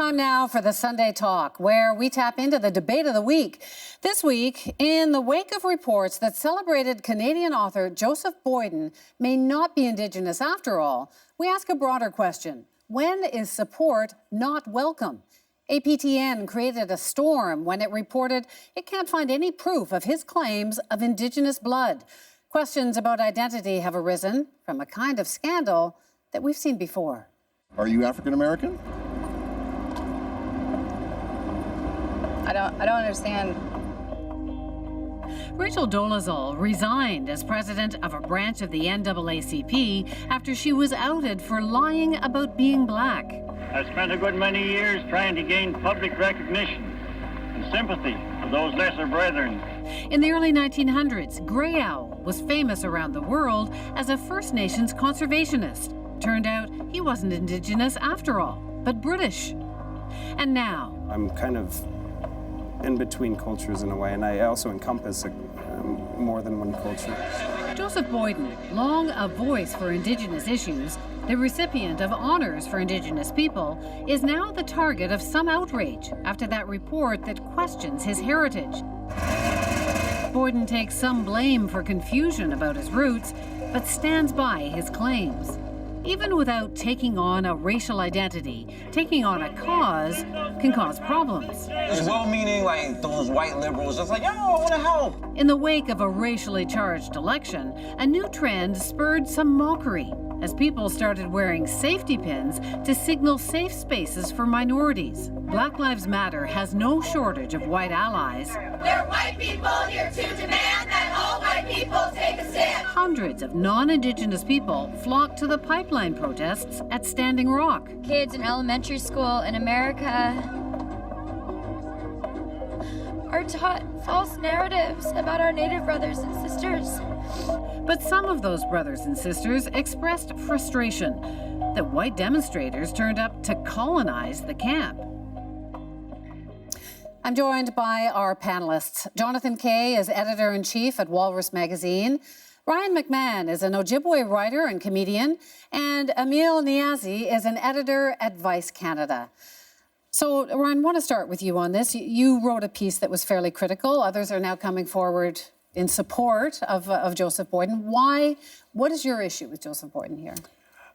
Time now for the Sunday Talk, where we tap into the debate of the week. This week, in the wake of reports that celebrated Canadian author Joseph Boyden may not be Indigenous after all, we ask a broader question. When is support not welcome? APTN created a storm when it reported it can't find any proof of his claims of Indigenous blood. Questions about identity have arisen from a kind of scandal that we've seen before. Are you African American? I don't understand. Rachel Dolezal resigned as president of a branch of the NAACP after she was outed for lying about being black. I spent a good many years trying to gain public recognition and sympathy for those lesser brethren. In the early 1900s, Grey Owl was famous around the world as a First Nations conservationist. Turned out he wasn't Indigenous after all, but British. And now, I'm kind of in between cultures in a way, and I also encompass more than one culture. Joseph Boyden, long a voice for Indigenous issues, the recipient of honors for Indigenous people, is now the target of some outrage after that report that questions his heritage. Boyden takes some blame for confusion about his roots, but stands by his claims. Even without taking on a racial identity, taking on a cause can cause problems. It's well-meaning, like those white liberals, just like, yo, I want to help. In the wake of a racially charged election, a new trend spurred some mockery as people started wearing safety pins to signal safe spaces for minorities. Black Lives Matter has no shortage of white allies. There are white people here to demand that all white people take a stand. Hundreds of non-Indigenous people flocked to the pipeline protests at Standing Rock. Kids in elementary school in America are taught false narratives about our Native brothers and sisters. But some of those brothers and sisters expressed frustration that white demonstrators turned up to colonize the camp. I'm joined by our panelists. Jonathan Kay is editor-in-chief at Walrus Magazine. Ryan McMahon is an Ojibwe writer and comedian. And Emil Niazi is an editor at Vice Canada. So, Ryan, I want to start with you on this. You wrote a piece that was fairly critical. Others are now coming forward in support of Joseph Boyden. Why? What is your issue with Joseph Boyden here?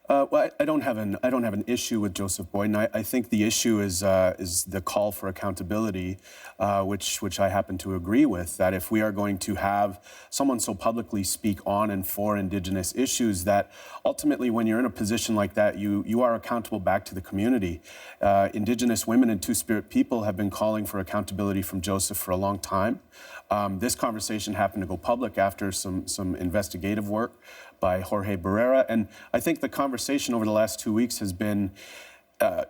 Well, I don't have an issue with Joseph Boyden. I think the issue is the call for accountability, which I happen to agree with. That if we are going to have someone so publicly speak on and for Indigenous issues, that ultimately, when you're in a position like that, you are accountable back to the community. Indigenous women and Two-Spirit people have been calling for accountability from Joseph for a long time. This conversation happened to go public after some investigative work by Jorge Barrera. And I think the conversation over the last 2 weeks has been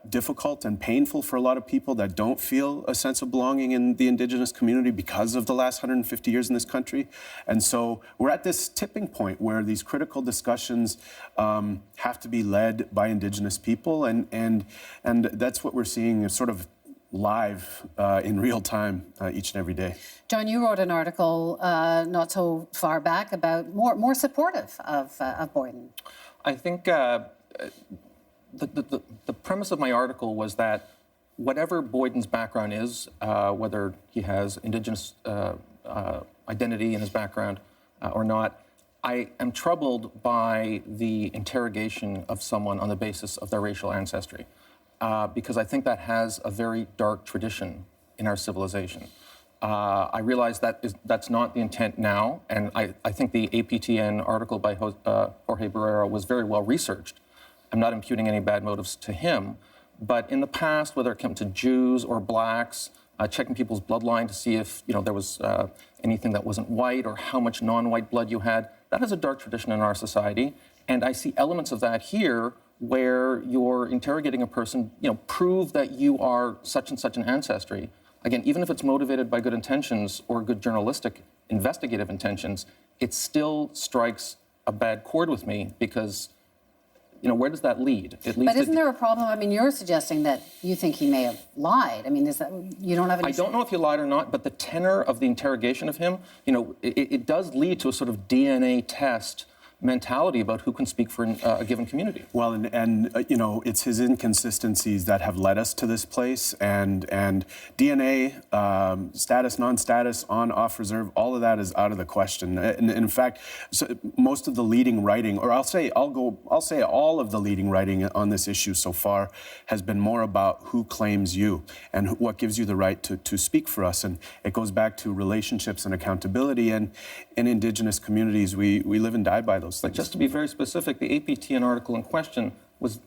difficult and painful for a lot of people that don't feel a sense of belonging in the Indigenous community because of the last 150 years in this country. And so we're at this tipping point where these critical discussions have to be led by Indigenous people. And that's what we're seeing sort of live in real time each and every day. John, you wrote an article not so far back about more supportive of Boyden. I think the premise of my article was that whatever Boyden's background is, whether he has Indigenous identity in his background or not, I am troubled by the interrogation of someone on the basis of their racial ancestry. Because I think that has a very dark tradition in our civilization. I realize that's not the intent now, and I think the APTN article by Jorge Barrera was very well researched. I'm not imputing any bad motives to him, but in the past, whether it came to Jews or blacks, checking people's bloodline to see if there was anything that wasn't white or how much non-white blood you had, that has a dark tradition in our society, and I see elements of that here where you're interrogating a person, prove that you are such and such an ancestry. Again, even if it's motivated by good intentions or good journalistic investigative intentions, it still strikes a bad chord with me because, where does that lead? It leads but isn't there a problem? I mean, you're suggesting that you think he may have lied. I mean, is that you don't have any? I don't know if he lied or not, but the tenor of the interrogation of him, it does lead to a sort of DNA test mentality about who can speak for a given community. Well, you know, it's his inconsistencies that have led us to this place, and DNA, status, non-status, on, off reserve, all of that is out of the question. And in fact, most of the leading writing, or I'll say all of the leading writing on this issue so far has been more about who claims you and what gives you the right to speak for us. And it goes back to relationships and accountability. And in Indigenous communities, we live and die by those things. Just to be very specific, the APTN article in question was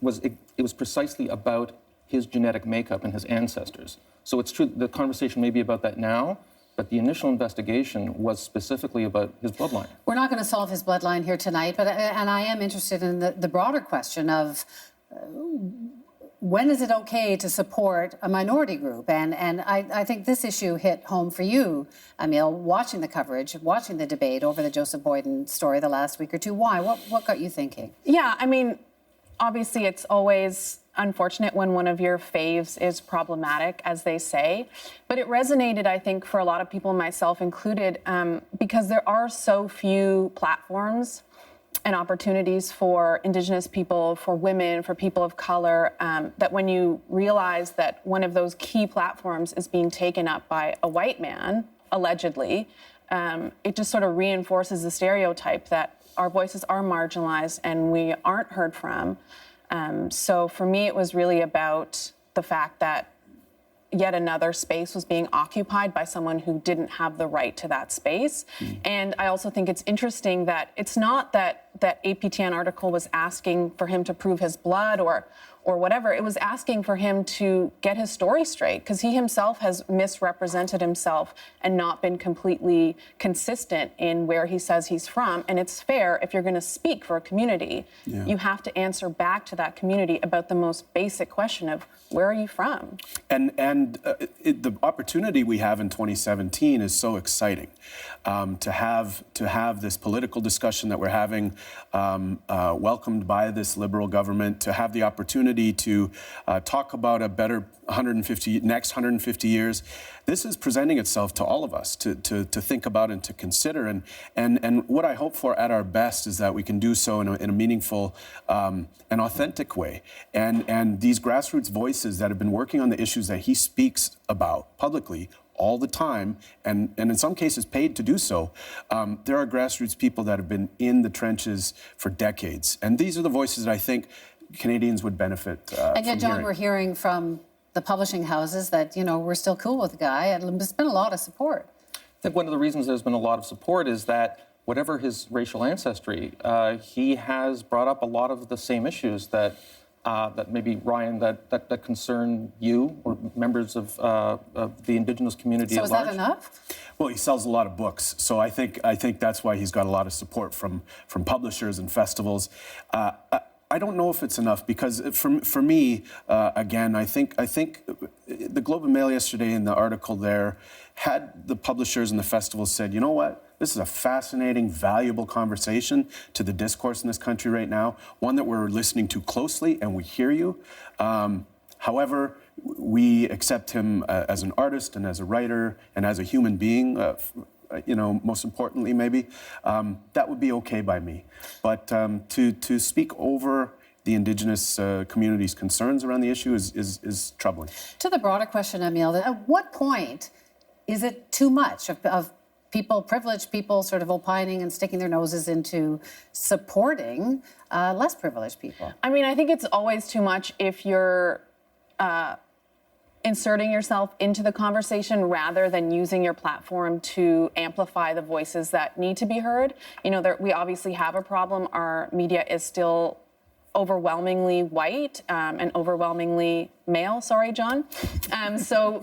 precisely about his genetic makeup and his ancestors. So it's true the conversation may be about that now, but the initial investigation was specifically about his bloodline. We're not going to solve his bloodline here tonight, but I am interested in the broader question of when is it okay to support a minority group? And I think this issue hit home for you, Emile, watching the coverage, watching the debate over the Joseph Boyden story the last week or two. Why? What got you thinking? Yeah, I mean, obviously it's always unfortunate when one of your faves is problematic, as they say. But it resonated, I think, for a lot of people, myself included, because there are so few platforms and opportunities for Indigenous people, for women, for people of color, that when you realize that one of those key platforms is being taken up by a white man, allegedly, it just sort of reinforces the stereotype that our voices are marginalized and we aren't heard from. So for me, it was really about the fact that yet another space was being occupied by someone who didn't have the right to that space. And I also think it's interesting that it's not that APTN article was asking for him to prove his blood or whatever. It was asking for him to get his story straight, because he himself has misrepresented himself and not been completely consistent in where he says he's from. And it's fair, if you're going to speak for a community, you have to answer back to that community about the most basic question of, where are you from? And the opportunity we have in 2017 is so exciting, to have this political discussion that we're having, welcomed by this Liberal government, to have the opportunity to talk about a better next 150 years. This is presenting itself to all of us to think about and to consider. And what I hope for at our best is that we can do so in a meaningful and authentic way. And these grassroots voices that have been working on the issues that he speaks about publicly all the time, and in some cases paid to do so. There are grassroots people that have been in the trenches for decades. And these are the voices that I think Canadians would benefit from. And yet, John, we're hearing from the publishing houses that, you know, we're still cool with the guy, and there's been a lot of support. I think one of the reasons there's been a lot of support is that whatever his racial ancestry, he has brought up a lot of the same issues that maybe, Ryan, that concern you or members of the Indigenous community at large. So is that enough? Well, he sells a lot of books, so I think that's why he's got a lot of support from publishers and festivals. I don't know if it's enough, because for me, again, I think the Globe and Mail yesterday in the article there had the publishers and the festivals said, you know what? This is a fascinating, valuable conversation to the discourse in this country right now, one that we're listening to closely, and we hear you. However, we accept him as an artist and as a writer and as a human being, you know, most importantly, maybe, that would be okay by me. But to speak over the Indigenous community's concerns around the issue is troubling. To the broader question, Emile, at what point is it too much of people, privileged people, sort of opining and sticking their noses into supporting less privileged people? I mean, I think it's always too much if you're inserting yourself into the conversation rather than using your platform to amplify the voices that need to be heard. You know, we obviously have a problem. Our media is still overwhelmingly white and overwhelmingly male. Sorry, John. So,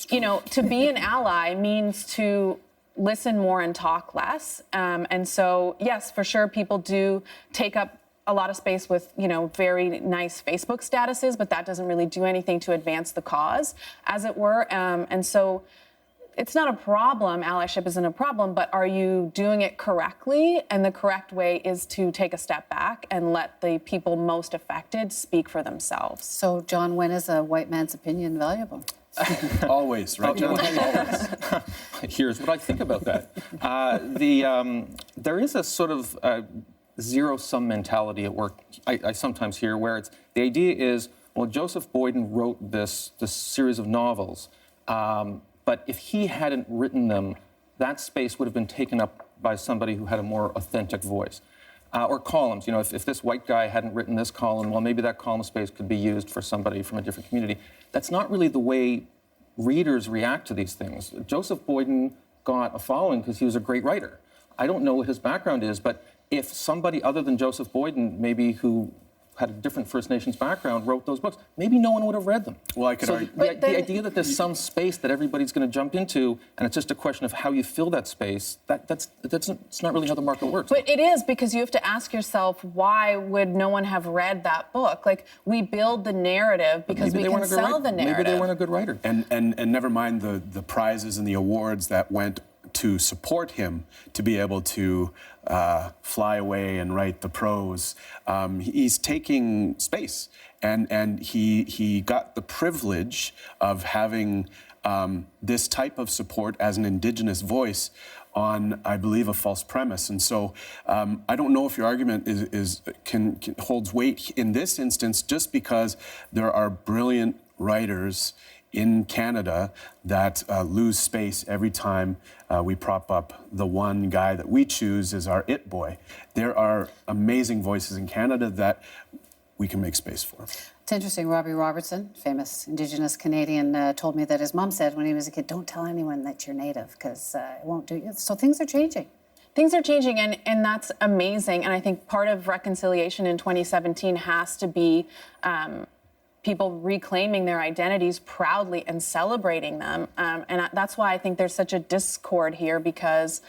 you know, to be an ally means to listen more and talk less. And so, yes, for sure, people do take up a lot of space with, you know, very nice Facebook statuses, but that doesn't really do anything to advance the cause, as it were. And so it's not a problem. Allyship isn't a problem, but are you doing it correctly? And the correct way is to take a step back and let the people most affected speak for themselves. So, John, when is a white man's opinion valuable? Always, right, John? Always. Here's what I think about that. There is a sort of zero-sum mentality at work I sometimes hear, where the idea is, well, Joseph Boyden wrote this series of novels, but if he hadn't written them, that space would have been taken up by somebody who had a more authentic voice. Or columns, if this white guy hadn't written this column, well, maybe that column space could be used for somebody from a different community. That's not really the way readers react to these things. Joseph Boyden got a following because he was a great writer. I don't know what his background is, but if somebody other than Joseph Boyden, maybe who had a different First Nations background, wrote those books, maybe no one would have read them. Well, I could argue. The idea that there's some space that everybody's going to jump into, and it's just a question of how you fill that space, it's not really how the market works. But it is, because you have to ask yourself, why would no one have read that book? Like, we build the narrative because we can sell the narrative. Maybe they weren't a good writer. And never mind the prizes and the awards that went to support him to be able to fly away and write the prose. He's taking space, and he got the privilege of having this type of support as an Indigenous voice on, I believe, a false premise. And so I don't know if your argument can holds weight in this instance, just because there are brilliant writers in Canada that lose space every time we prop up the one guy that we choose as our it boy. There are amazing voices in Canada that we can make space for. It's interesting. Robbie Robertson, famous Indigenous Canadian, told me that his mom said when he was a kid, "Don't tell anyone that you're Native, because it won't do you." So things are changing. Things are changing, and that's amazing. And I think part of reconciliation in 2017 has to be people reclaiming their identities proudly and celebrating them. And that's why I think there's such a discord here, because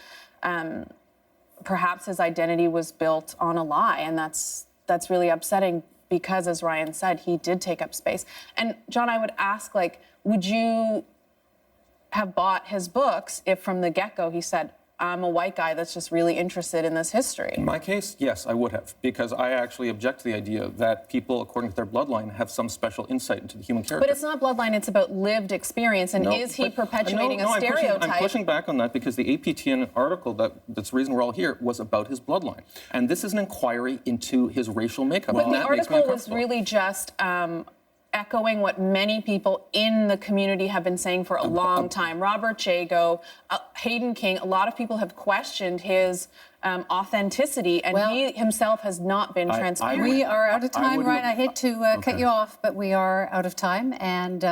perhaps his identity was built on a lie, and that's really upsetting, because, as Ryan said, he did take up space. And John, I would ask, would you have bought his books if from the get-go he said, I'm a white guy that's just really interested in this history? In my case, yes, I would have, because I actually object to the idea that people, according to their bloodline, have some special insight into the human character. But it's not bloodline, it's about lived experience. And is he perpetuating a stereotype? I'm pushing back on that, because the APTN article that's the reason we're all here was about his bloodline. And this is an inquiry into his racial makeup. But the article was really just echoing what many people in the community have been saying for a long time. Robert Jago, Hayden King, a lot of people have questioned his authenticity, and he himself has not been transparent. We are out of time, Ryan. I hate to cut you off, but we are out of time, and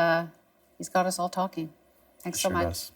he's got us all talking. Thanks so much. Does.